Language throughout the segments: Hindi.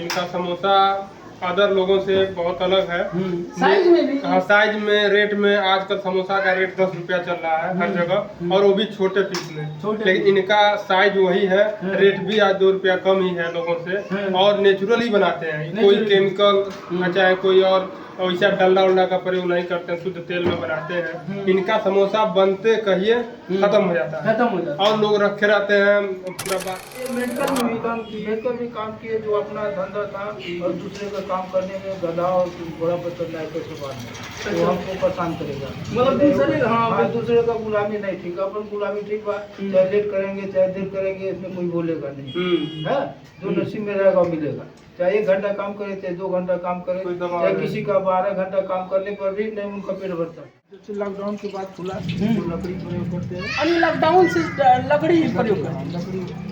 इनका समोसा अदर लोगों से बहुत अलग है। साइज में भी, हाँ, साइज में, रेट में आजकल समोसा का रेट 10 रुपया चल रहा है हर जगह, और वो भी छोटे पीस में। लेकिन इनका साइज वही है, रेट भी आज 2 रुपया कम ही है लोगों से, और नेचुरल ही बनाते हैं। कोई केमिकल चाहे कोई और वैसा डलडा उल्डा का प्रयोग नहीं करते हैं, शुद्ध तेल में बनाते हैं। इनका समोसा बनते कहिए खत्म हो जाता है, और लोग रखे रहते हैं पूरा। मेडिकल में भी काम किए, मेडिकल में काम किए, जो अपना धंधा था और दूसरे का काम करने में गधा और घोड़ा पर चलना है कैसे बात में, तो हमको परेशान करेगा। मतलब दूसरे, हाँ, दूसरे का गुलामी नहीं ठीक, अपन गुलामी ठीक बा, चाहे लेट करेंगे चाहे देर करेंगे, इसमें कोई बोलेगा नहीं है। जो नसीब में रहेगा मिलेगा, चाहे 1 घंटा काम करे चाहे 2 घंटा काम करे, चाहे किसी का 12 घंटा काम करने पर भी नहीं उनका पेट भरता। लॉकडाउन के बाद खुला तो लकड़ी प्रयोग करते हैं। लॉकडाउन से लकड़ी प्रयोग करते हैं, लकड़ी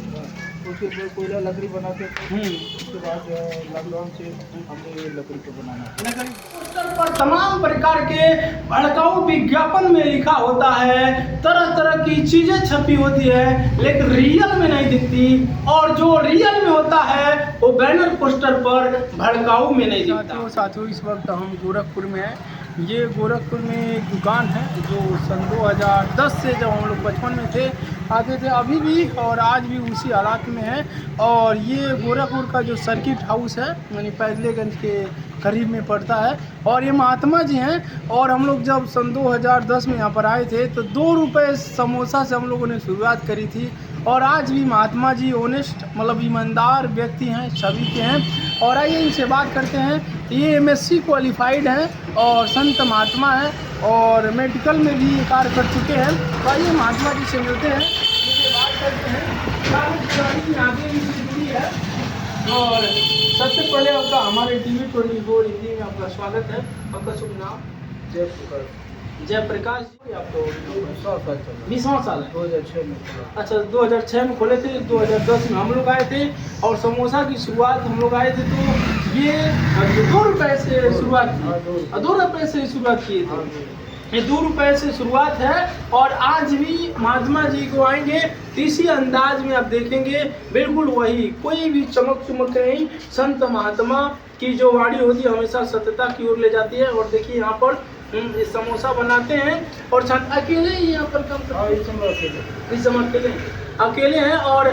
उसके ऊपर कोयला लकड़ी बनाते थे। उसके बाद लॉकडाउन से हमने ये लकड़ी को बनाना। पोस्टर पर तमाम प्रकार के भड़काऊ विज्ञापन में लिखा होता है, तरह तरह की चीजें छपी होती है, लेकिन रियल में नहीं दिखती, और जो रियल में होता है वो बैनर पोस्टर पर भड़काऊ में नहीं दिखता। साथियों इस वक्त हम गोरखपुर में हैं। ये गोरखपुर में एक दुकान है जो सन 2010 से जब हम लोग बचपन में थे आते थे, अभी भी और आज भी उसी हालात में है। और ये गोरखपुर का जो सर्किट हाउस है यानी पैदलेगंज के करीब में पड़ता है, और ये महात्मा जी हैं। और हम लोग जब सन 2010 में यहाँ पर आए थे तो 2 रुपये समोसा से हम लोगों ने शुरुआत करी थी, और आज भी महात्मा जी ऑनेस्ट मतलब ईमानदार व्यक्ति हैं, छवि के हैं। और आइए इनसे बात करते हैं। ये MSc क्वालिफाइड हैं और संत महात्मा हैं, और मेडिकल में भी कार्य कर चुके हैं। तो आइए महात्मा जी से मिलते हैं, मुझे बात करते हैं, आगे भी जुड़ी है। और सबसे पहले आपका हमारे TV 24 हिंदी में आपका स्वागत है। आपका शुभ नाम? जयप्रकाश जी। आपको 20वां साल है? 2006 में खुला। अच्छा, 2006 में खोले थे, 2010 में हम लोग आए थे, और समोसा की शुरुआत हम लोग आए थे तो ये 2 रुपये से शुरुआत की, 2 रुपये से शुरुआत किए थे। ये 2 रुपये से शुरुआत है, और आज भी महात्मा जी को आएंगे तो इसी अंदाज में आप देखेंगे, बिल्कुल वही, कोई भी चमक चमक नहीं। संत महात्मा की जो वाणी होती है हमेशा सत्यता की ओर ले जाती है। और देखिए यहाँ पर समोसा बनाते हैं, और अकेले ही यहाँ पर काम करते हैं। इस समय अकेले हैं, और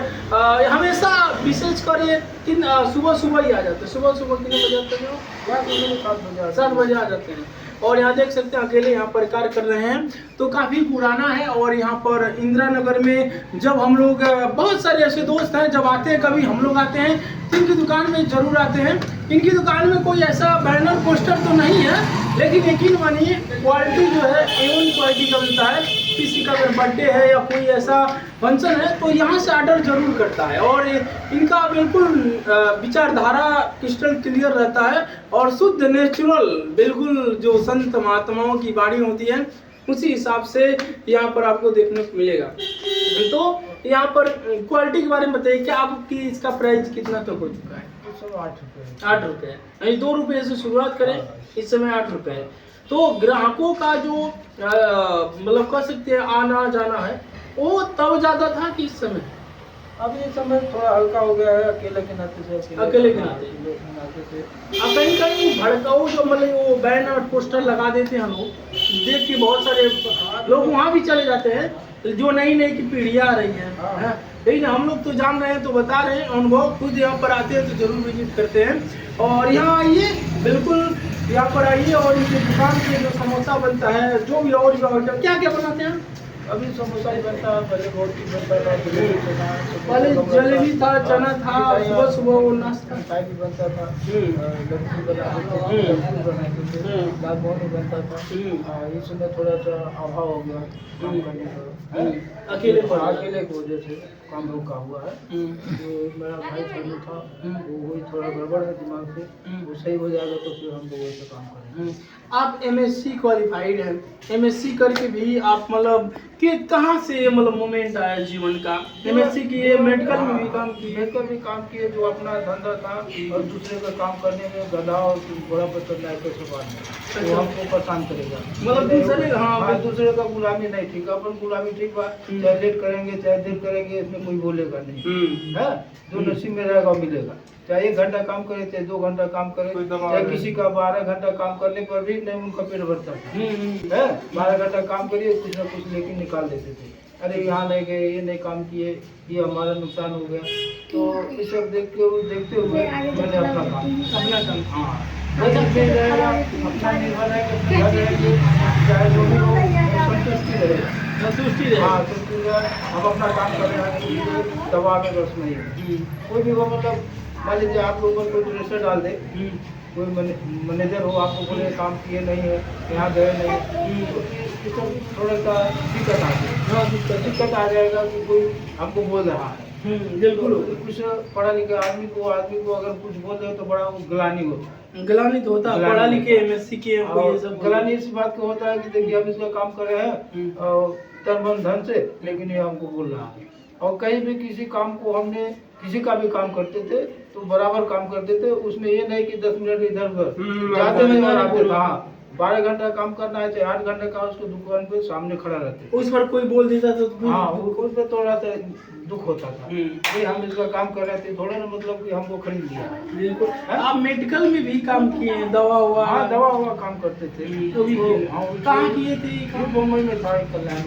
हमेशा विशेष कर ये सुबह ही आ जाते हैं। सुबह कितने बजे आते हैं? 7 बजे आ जाते हैं। और यहाँ देख सकते हैं अकेले यहाँ पर कार्य कर रहे हैं, तो काफ़ी पुराना है। और यहाँ पर इंदिरा नगर में जब हम लोग, बहुत सारे ऐसे दोस्त हैं, जब आते हैं कभी हम लोग आते हैं तो इनकी दुकान में जरूर आते हैं। इनकी दुकान में कोई ऐसा बैनर पोस्टर तो नहीं है, लेकिन यकीन मानिए क्वालिटी जो है A1 क्वालिटी का मिलता है। किसी का बर्थडे है या कोई ऐसा फंक्शन है तो यहाँ से ऑर्डर जरूर करता है, और इनका बिल्कुल विचारधारा क्रिस्टल क्लियर रहता है, और शुद्ध नेचुरल, बिल्कुल जो संत महात्माओं की वाणी होती है उसी हिसाब से यहाँ पर आपको देखने को मिलेगा। तो यहाँ पर क्वालिटी के बारे में बताइए, क्या आपकी इसका प्राइस कितना तक हो चुका है? 8 रुपये। यानी 2 रुपये से शुरुआत करें, इस समय 8 रुपये है। तो ग्राहकों का जो मतलब कह सकते हैं आना जाना है, वो तब ज़्यादा था कि इस समय? अब ये समय थोड़ा हल्का हो गया है, अकेले के नाते से। अकेले के नाते से अब कहीं कहीं भड़काऊ जो मतलब वो बैनर पोस्टर लगा देते हैं, हम लोग देख के बहुत सारे लोग वहाँ भी चले जाते हैं, जो नई की पीढ़ियाँ आ रही हैं। लेकिन हम लोग तो जान रहे हैं, तो बता रहे हैं, अनुभव खुद यहाँ पर आते हैं तो जरूर विजिट करते हैं। और यहाँ आइए, बिल्कुल यहाँ पर आइए, और इनकी दुकान पे जो समोसा बनता है, जो भी और क्या क्या बनाते हैं? अभी समोसा ही बनता है, पहले रोटी बनता था, पहले जलेबी था, चना था, सुबह वो नाश्ता भी बनता था, लड्डू बनाते थे, दाल मोहन बनता था। इस समय थोड़ा सा अभाव हो गया काम करने का, अकेले की वजह से काम रुका हुआ है। तो मेरा भाई चालू था, वही थोड़ा गड़बड़ है दिमाग से, वो सही हो जाएगा तो फिर हम लोग वैसे काम करेंगे। आप MSc क्वालिफाइड हैं, MSc करके भी आप मतलब कि कहाँ से मतलब मोमेंट आया जीवन का? MSc किए, मेडिकल में भी काम किए? मेडिकल में काम किए, जो अपना धंधा था और दूसरे का काम करने में गधा और घोड़ा पर चलना है कैसे बात में, तो हमको परेशान करेगा। मतलब दूसरे, हाँ, दूसरे का गुलामी नहीं ठीक, अपन गुलामी ठीक बा, चाहे लेट करेंगे चाहे देर करेंगे, इसमें में कोई बोलेगा नहीं है। जो नसीब में रहेगा मिलेगा। चाहे 1 घंटा काम करे, चाहे 2 घंटा काम करे, चाहे किसी का 12 घंटा काम करने पर भी नहीं उनका पेट भरता है। 12 घंटा काम करिए, कुछ ना कुछ लेके निकाल देते थे। अरे यहाँ नहीं गए, ये नहीं काम किए, ये हमारा नुकसान हो गया। तो ये सब देखते हुए मैंने अपना काम हाँ अपना निर्भर रहेगा, चाहे जो भी हो संतुष्टि रहेगा। हाँ संतुष्टि रहे, हम अपना काम कर रहे हैं, दवा में रस नहीं है। कोई भी हो, मतलब मान लीजिए आप लोगों को कोई प्रेशर डाल दे, कोई मैनेजर हो, आपको बोले काम किए नहीं है, यहाँ गए नहीं, तो थोड़ा सा दिक्कत आ जाएगा कि कोई हमको बोल रहा है। बिल्कुल कुछ पढ़ा लिखा आदमी को अगर कुछ बोल रहे हो तो बड़ा ग्लानि होता है। पढ़ा लिखे MSc के ग्लानि इसी बात का होता है कि देखिए हम इसका काम कर रहे हैं तन मन धन से, लेकिन ये हमको बोल रहा है। और कहीं भी किसी काम को हमने किसी का भी काम करते थे तो बराबर काम करते थे, उसमें ये नहीं कि 10 मिनट इधर उधर जाते नहीं और आते था। 12 घंटा काम करना है, चाहे 8 घंटे का, उसको दुकान पे सामने खड़ा रहते। उस पर कोई बोल देता तो हाँ उस पर थोड़ा सा दुख होता था कि हम इसका काम कर रहे थे, थोड़ा ना मतलब कि हमको खरीद लिया। बिल्कुल। आप मेडिकल में भी काम किए, दवा हुआ? हाँ दवा हुआ काम करते थे। कहाँ किए थे? मुंबई में था, कल्याण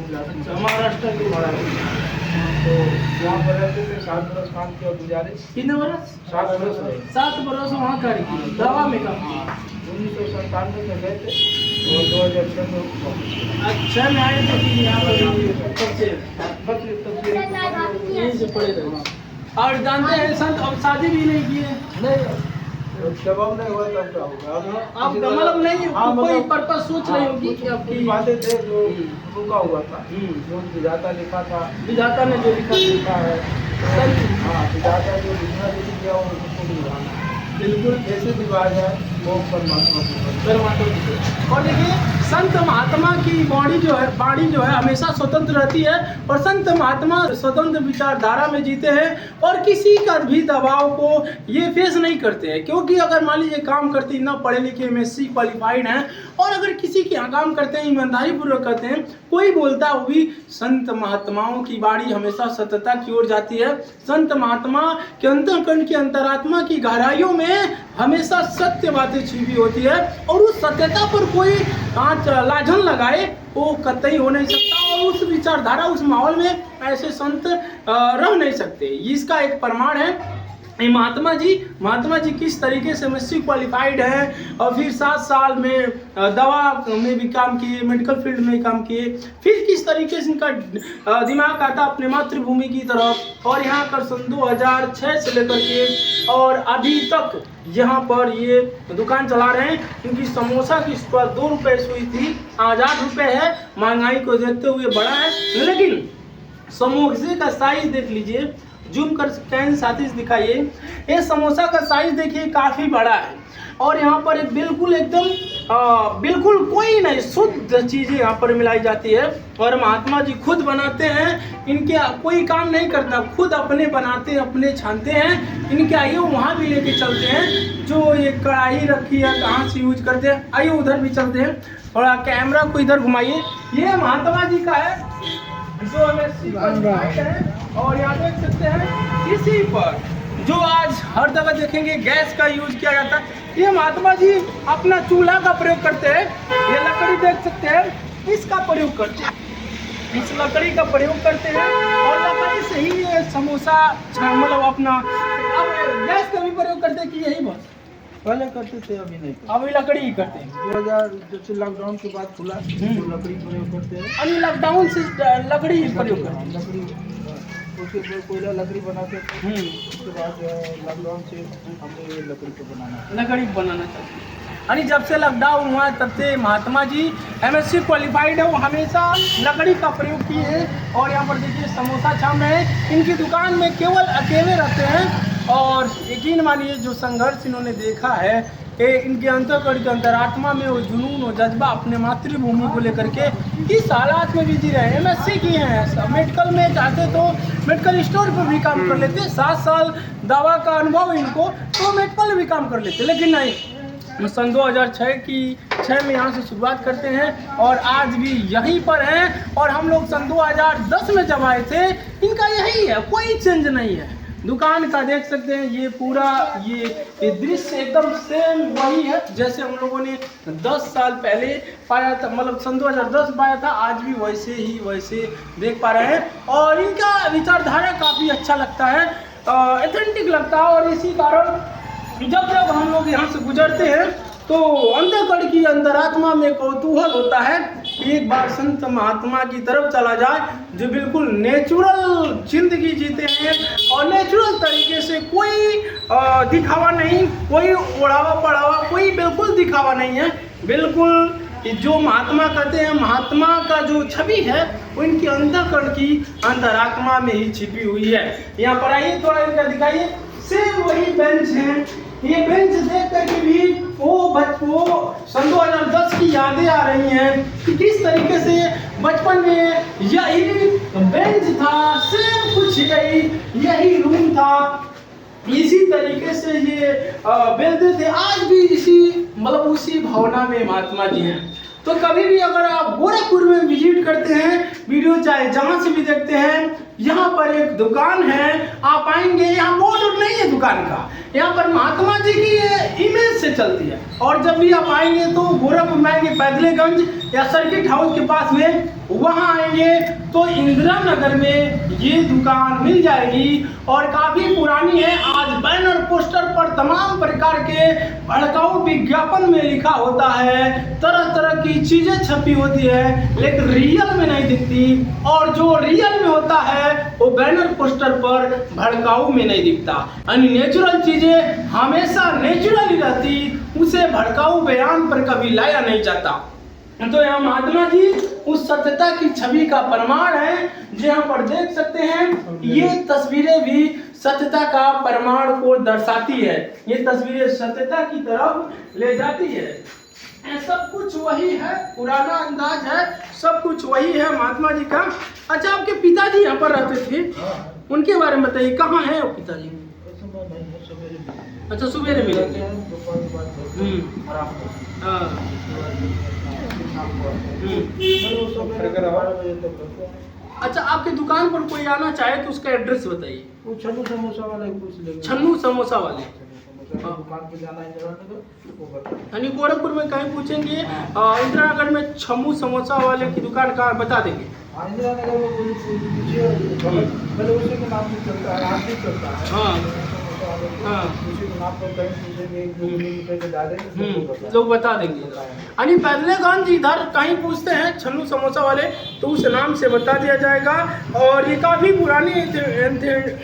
महाराष्ट्र के महाराष्ट्र। तो वहाँ पर रहते थे, 7 बरस काम किया गुजारिश। कितने बरस? 7 बरस रहे। 7 बरस वहाँ कार्य किए, दवा में काम किया। 1997 में गए थे और 2006 में वापस। अच्छा में आए थे कि यहाँ पर यहीं से पड़े रहे। और जानते हैं संत अब शादी भी नहीं किए? नहीं, जवाब नहीं हुआ तब क्या होगा? आप मतलब नहीं कोई पर्पस सोच रहे होगी कि आपकी बातें थे जो रुका हुआ था, जो विधाता लिखा था, विधाता ने जो लिखा है। हाँ विधाता जो लिखना किया वो उसको निभाना। बिल्कुल जैसे विभाग है वो परमात्मा की। और देखिए संत महात्मा की वाणी जो है हमेशा स्वतंत्र रहती है, और संत महात्मा स्वतंत्र विचारधारा में जीते हैं और किसी का भी दबाव को ये फेस नहीं करते हैं। क्योंकि अगर मान लीजिए काम करते ना पढ़े लिखे MSc क्वालिफाइड हैं, और अगर किसी के यहाँ काम करते हैं ईमानदारी पूर्वक करते हैं, कोई बोलता वो भी संत महात्माओं की वाणी हमेशा सत्यता की ओर जाती है। संत महात्मा के अंतःकरण की अंतरात्मा की गहराइयों में हमेशा सत्य बातें छिपी होती है, और उस सत्यता पर कोई लाझन लगाए वो कतई हो नहीं सकता, और उस विचारधारा उस माहौल में ऐसे संत रह नहीं सकते। इसका एक प्रमाण है महात्मा जी किस तरीके से MSc क्वालिफाइड है, और फिर 7 साल में दवा में भी काम किए, मेडिकल फील्ड में काम किए, फिर किस तरीके से इनका दिमाग आता अपने मातृभूमि की तरफ, और यहाँ पर सन 2006 से लेकर के और अभी तक यहाँ पर ये दुकान चला रहे हैं। क्योंकि समोसा की शुरुआत 2 रुपये से हुई थी, आज 8 रुपये है। महंगाई को देखते हुए बड़ा है, लेकिन समोसे का साइज देख लीजिए, जूम कर कैन साथी दिखाइए। ये समोसा का साइज देखिए काफ़ी बड़ा है, और यहाँ पर बिल्कुल एकदम बिल्कुल कोई नहीं शुद्ध चीज़ें यहाँ पर मिलाई जाती है, और महात्मा जी खुद बनाते हैं। इनके कोई काम नहीं करता, खुद अपने बनाते हैं, अपने छानते हैं। इनके आइए वहाँ भी लेके चलते हैं, जो ये कढ़ाई रखी है कहाँ से यूज करते हैं, आइए उधर भी चलते हैं। थोड़ा कैमरा को इधर घुमाइए। ये महात्मा जी का है जो MSc है, और यहाँ देख सकते हैं इसी पर जो आज हर जगह देखेंगे गैस का यूज किया जाता है। ये महात्मा जी अपना चूल्हा का प्रयोग करते हैं। ये लकड़ी देख सकते हैं, इसका प्रयोग करते हैं, इस लकड़ी का प्रयोग करते हैं, और लकड़ी से ही ये समोसा मतलब अपना अब गैस का भी प्रयोग करते हैं कि यही बस पहले करते थे, अभी नहीं। अभी लकड़ी ही करते हैं। 2000 जब से लॉकडाउन के बाद खुला तो लकड़ी प्रयोग करते हैं। अभी लॉकडाउन से लकड़ी ही प्रयोग करते हैं। लकड़ी उसके ऊपर कोयला लकड़ी बनाते थे, उसके बाद लॉकडाउन से हमने ये लकड़ी को बनाना चाहते हैं। यानी जब से लॉकडाउन हुआ तब से महात्मा जी MSc क्वालिफाइड है, वो हमेशा लकड़ी का प्रयोग किए हैं। और यहाँ पर देखिए समोसा छाम रहे हैं। इनकी दुकान में केवल अकेले रहते हैं, और यकीन मानिए जो संघर्ष इन्होंने देखा है, इनके अंतःकरण के अंतरात्मा में वो जुनून और जज्बा अपने मातृभूमि को लेकर के इस हालात में भी जी रहे हैं। MSc किए हैं, मेडिकल में जाते तो मेडिकल स्टोर पर भी काम कर लेते, 7 साल दवा का अनुभव इनको, तो मेडिकल भी काम कर लेते, लेकिन नहीं। सन 2006 2006 में यहाँ से शुरुआत करते हैं और आज भी यहीं पर हैं। और हम लोग सन 2010 में जब आए थे, इनका यही है, कोई चेंज नहीं है। दुकान का देख सकते हैं, ये पूरा ये दृश्य एकदम सेम वही है जैसे हम लोगों ने 10 साल पहले पाया था, मतलब सन 2010 पाया था। आज भी वैसे देख पा रहे हैं और इनका विचारधारा काफ़ी अच्छा लगता है, ऑथेंटिक लगता है। और इसी कारण जब हम लोग यहाँ से गुजरते हैं तो अंतःकरण की अंतरात्मा में कौतूहल होता है कि एक बार संत महात्मा की तरफ चला जाए जो बिल्कुल नेचुरल जिंदगी जीते हैं और नेचुरल तरीके से, कोई दिखावा नहीं, कोई ओढ़ावा पढ़ावा, कोई बिल्कुल दिखावा नहीं है। बिल्कुल जो महात्मा कहते हैं, महात्मा का जो छवि है वो इनकी अंतःकरण की अंतरात्मा में ही छिपी हुई है। यहाँ पर आइए, थोड़ा इनका दिखाइए। सेम वही बेंच है, ये बेंच देख करके भी वो सन 2010 की यादें आ रही हैं कि किस तरीके से बचपन में यही बेंच था, सेम कुछ यही रूम था, इसी तरीके से ये बेलते थे। आज भी उसी भावना में महात्मा जी हैं। तो कभी भी अगर आप गोरखपुर में विजिट करते हैं, वीडियो चाहे जहां से भी देखते हैं, यहाँ पर एक दुकान है, आप आएंगे, यहाँ बोर्ड नहीं है दुकान का, यहाँ पर महात्मा जी की इमेज से चलती है। और जब भी आप आएंगे तो गोरखपुर में आएंगे, पैदलेगंज या सर्किट हाउस के पास में, वहाँ आएंगे तो इंदिरा नगर में ये दुकान मिल जाएगी और काफ़ी पुरानी है। आज बैनर पोस्टर पर तमाम प्रकार के भड़काऊ विज्ञापन में लिखा होता है, तरह तरह की चीज़ें छपी होती है, लेकिन रियल में नहीं दिखती। और जो रियल में होता है वो बैनर पोस्टर पर भड़काऊ में नहीं दिखता। यानी नेचुरल चीज़ें हमेशा नेचुरल ही रहती, उसे भड़काऊ बयान पर कभी लाया नहीं जाता। तो यहाँ महात्मा जी उस सत्यता की छवि का प्रमाण है, जो यहाँ पर देख सकते हैं। ये तस्वीरें भी सत्यता का प्रमाण को दर्शाती है, ये तस्वीरें सत्यता की तरफ ले जाती है। सब कुछ वही है, पुराना अंदाज है, सब कुछ वही है महात्मा जी का। अच्छा, आपके पिताजी यहाँ पर रहते थे, उनके बारे में बताइए, कहाँ है वो पिताजी? अच्छा, सवेरे मिले थे। अच्छा, आपके दुकान पर कोई आना चाहे तो उसका एड्रेस बताइए। वो छन्नू समोसा वाले पूछ लेंगे। छन्नू समोसा वाले दुकान पे जाना है इंदिरा नगर, वो बता। यानी गोरखपुर में कहीं पूछेंगे इंदिरा नगर में छम्मू समोसा वाले की दुकान कहाँ बता देंगे। इंदिरा नगर में पूछिए, पहले उसी के नाम से चलता है, आज भी चलता है। हाँ हाँ, उसी के नाम पर कहीं पूछेंगे, लोग बता देंगे। यानी पैदलेगंज इधर कहीं पूछते हैं छन्नू समोसा वाले तो उस नाम से बता दिया जाएगा। और ये काफ़ी पुरानी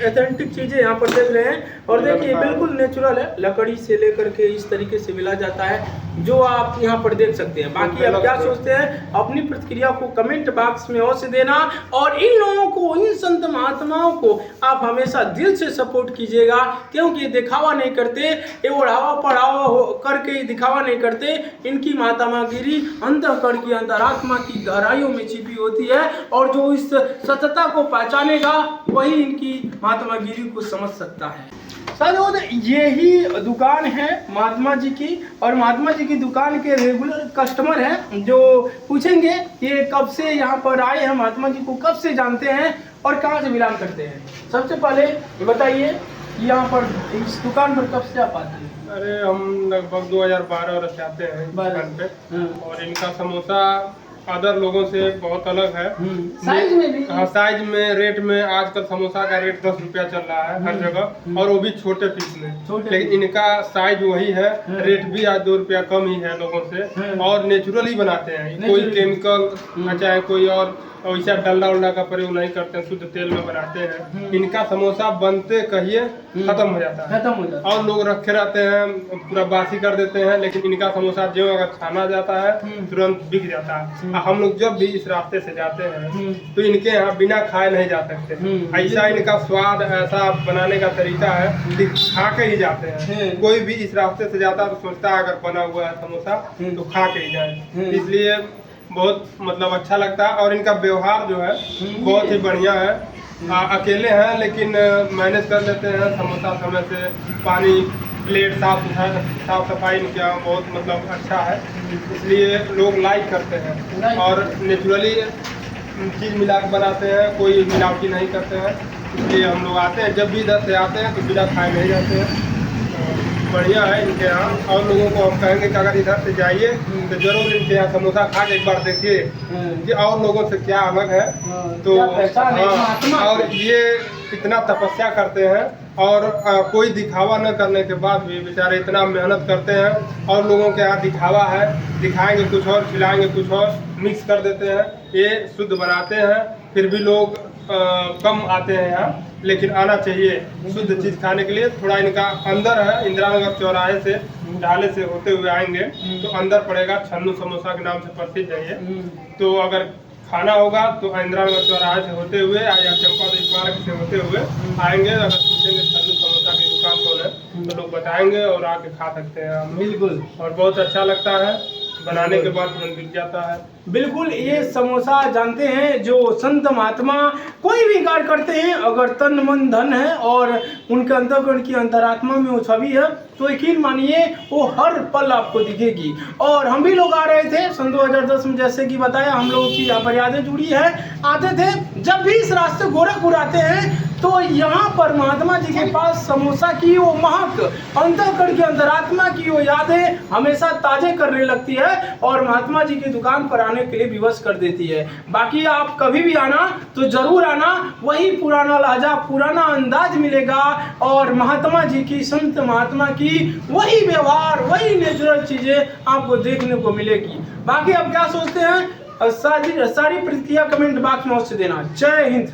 ऑथेंटिक चीज़ें यहाँ पर देख रहे हैं। और देखिए बिल्कुल नेचुरल है, लकड़ी से लेकर के इस तरीके से मिला जाता है, जो आप यहाँ पर देख सकते हैं। बाकी आप क्या सोचते हैं, अपनी प्रतिक्रिया को कमेंट बॉक्स में अवश्य देना। और इन लोगों को, इन संत महात्माओं को आप हमेशा दिल से सपोर्ट कीजिएगा, क्योंकि ये दिखावा नहीं करते, ये ओढ़ावा पढ़ावा करके दिखावा नहीं करते। इनकी महात्मागिरी अंतःकरण की अंतरात्मा की गहराइयों में छिपी होती है, और जो इस सत्यता को पहचानेगा वही इनकी महात्मागिरी को समझ सकता है। सर, यही दुकान है महात्मा जी की, और महात्मा जी की दुकान के रेगुलर कस्टमर हैं जो पूछेंगे ये कब से यहाँ पर आए हैं, महात्मा जी को कब से जानते हैं और कहाँ से बिलोंग करते हैं। सबसे पहले ये बताइए, यहाँ पर इस दुकान पर कब से आप आते हैं? अरे हम लगभग 2012 से आते हैं दुकान पे। और इनका समोसा अदर लोगों से बहुत अलग है। साइज में भी? हाँ, साइज में, रेट में। आजकल समोसा का रेट 10 रुपया चल रहा है हर जगह, और वो भी छोटे पीस में। लेकिन इनका साइज वही है, रेट भी आज 2 रुपया कम ही है लोगों से, और नेचुरल ही बनाते हैं। कोई केमिकल चाहे कोई और वैसा डलडा उल्डा का प्रयोग नहीं करते हैं, शुद्ध तेल में बनाते हैं। इनका समोसा बनते कहिए खत्म हो जाता है, और लोग रखे रहते हैं, पूरा बासी कर देते हैं। लेकिन इनका समोसा जो अगर छाना जाता है तुरंत बिक जाता है। हम लोग जब भी इस रास्ते से जाते हैं तो इनके यहाँ बिना खाए नहीं जा सकते। ऐसा इनका स्वाद, ऐसा बनाने का तरीका है कि खा के ही जाते हैं। कोई भी इस रास्ते से जाता है तो सोचता है अगर बना हुआ है समोसा तो खा के ही जाए। इसलिए बहुत मतलब अच्छा लगता है। और इनका व्यवहार जो है बहुत ही बढ़िया है। अकेले हैं लेकिन मैनेज कर लेते हैं, समोसा समय से पानी प्लेट साफ सफाई इनके यहाँ बहुत मतलब अच्छा है, इसलिए लोग लाइक करते हैं और नेचुरली चीज़ मिला के बनाते हैं, कोई मिलावटी नहीं करते हैं। इसलिए हम लोग आते हैं, जब भी इधर से आते हैं तो बिना खाए नहीं जाते हैं। बढ़िया है इनके यहाँ। और लोगों को हम कहेंगे कि अगर इधर से जाइए तो जरूर इनके यहाँ समोसा खा के एक बार देखिए कि और लोगों से क्या अलग है। तो और ये इतना तपस्या करते हैं और कोई दिखावा न करने के बाद भी बेचारे इतना मेहनत करते हैं। और लोगों के यहाँ दिखावा है, दिखाएंगे कुछ और, खिलाएंगे कुछ और, मिक्स कर देते हैं। ये शुद्ध बनाते हैं, फिर भी लोग कम आते हैं यहाँ, लेकिन आना चाहिए शुद्ध चीज़ खाने के लिए। थोड़ा इनका अंदर है, इंदिरा नगर चौराहे से ढाले से होते हुए आएंगे तो अंदर पड़ेगा, छन्नू समोसा के नाम से प्रसिद्ध है ये। तो अगर खाना होगा तो इंदिरा नगर चौराहे से होते हुए या चंपा देवी पार्क से होते हुए आएंगे। अगर पूछेंगे छन्नू समोसा की दुकान कौन है तो लोग बताएंगे और आके खा सकते हैं हम। बिल्कुल, और बहुत अच्छा लगता है, बनाने के बाद तुरंत बिक जाता है। बिल्कुल। ये समोसा जानते हैं जो संत महात्मा कोई भी कार्य करते हैं, अगर तन मन धन है और उनके अंतःकरण की अंतरात्मा में वो छवि है तो यकीन मानिए वो हर पल आपको दिखेगी। और हम भी लोग आ रहे थे सन 2010 में, जैसे कि बताया, हम लोगों की यहाँ पर यादें जुड़ी है। आते थे, जब भी इस रास्ते गोरखपुर आते हैं तो यहाँ पर महात्मा जी के पास समोसा की वो महक, अंतःकरण की अंतरात्मा की वो यादें हमेशा ताजे करने लगती है और महात्मा जी की दुकान पर आने के लिए विवश कर देती है। बाकी आप कभी भी आना तो जरूर आना, वही पुराना लहजा, पुराना अंदाज मिलेगा और महात्मा जी की, संत महात्मा की वही व्यवहार, वही नेचुरल चीजें आपको देखने को मिलेगी। बाकी आप क्या सोचते हैं, सारी प्रतिक्रिया कमेंट बॉक्स में अवश्य देना। जय हिंद।